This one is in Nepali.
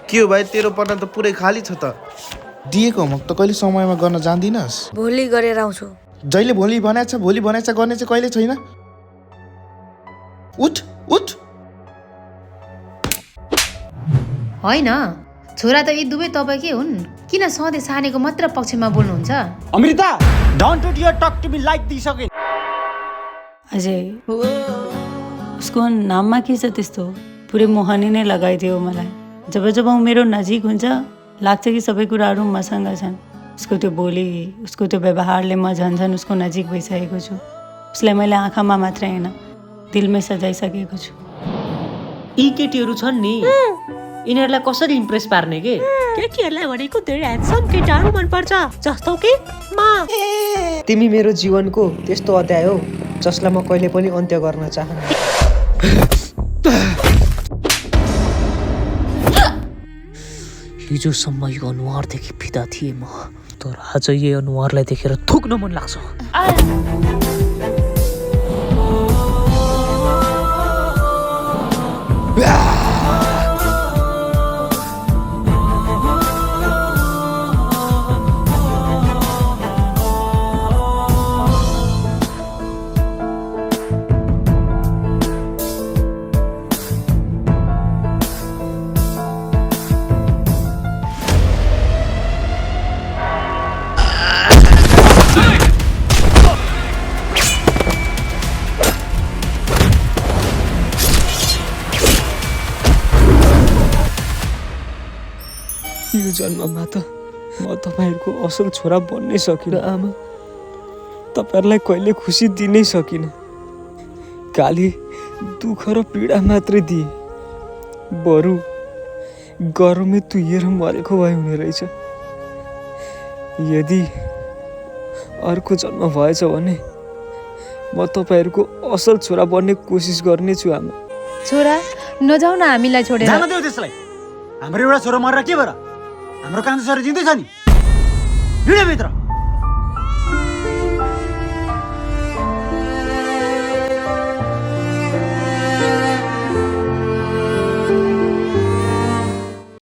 के हो भाइ तेरो पढ्न त पुरै खाली छ त। दिएको होमवर्क त कहिले समयमा गर्न जान्दिनस्? भोलि गरेर आउँछु। जहिले भोलि भनेछ गर्ने चाहिँ कहिले छैन। उठ उठ। होइन छोरा त यी दुवै तपाईँकै हुन्, किन सधैँ सानेको मात्र पक्षमा बोल्नुहुन्छ? Amrita, don't do your talk to me like this again. Ajay, उसको नाममा के छ त्यस्तो? पुरै मोहनी नै लगाइदियो मलाई। जब जब ऊ मेरो नजिक हुन्छ लाग्छ कि सबै कुराहरू मसँग छन्। उसको त्यो बोली, उसको त्यो व्यवहारले म झन् उसको नजिक भइसकेको छु। उसलाई मैले आँखामा मात्रै होइन दिलमै सजाइसकेको छु। यी केटीहरू छन् नि, यिनीहरूलाई कसरी इम्प्रेस पार्ने के? केटीहरूलाई भनेको धेरै ह्यान्डसम केटाहरू मनपर्छ, जस्तो कि म। तिमी मेरो जीवनको त्यस्तो अध्याय हो जसलाई म कहिले पनि अन्त्य गर्न चाहन्छु। हिजोसम्म यो अनुहारदेखि फिदा थिएँ म, तर आज यो अनुहारलाई देखेर थुक्न मन लाग्छ। यो जन्ममा त म तपाईँहरूको असल छोरा बन्नै सकिनँ आमा। तपाईँहरूलाई कहिले खुसी दिनै सकिनँ। खालि दुःख र पीडा मात्रै दिए। बरु गरममै तुहिएर मरेको भए हुने रहेछ। यदि अर्को जन्म भएछ भने म तपाईँहरूको असल छोरा बन्ने कोसिस गर्नेछु आमा। छोरा नजाऊ न हामीलाई छोडेर। जान देऊ त्यसलाई। हाम्रो एउटा छोरा मरेर के भएर? हाम्रो कान्छो छोरा जिउँदै छ नि, भिडियोभित्र।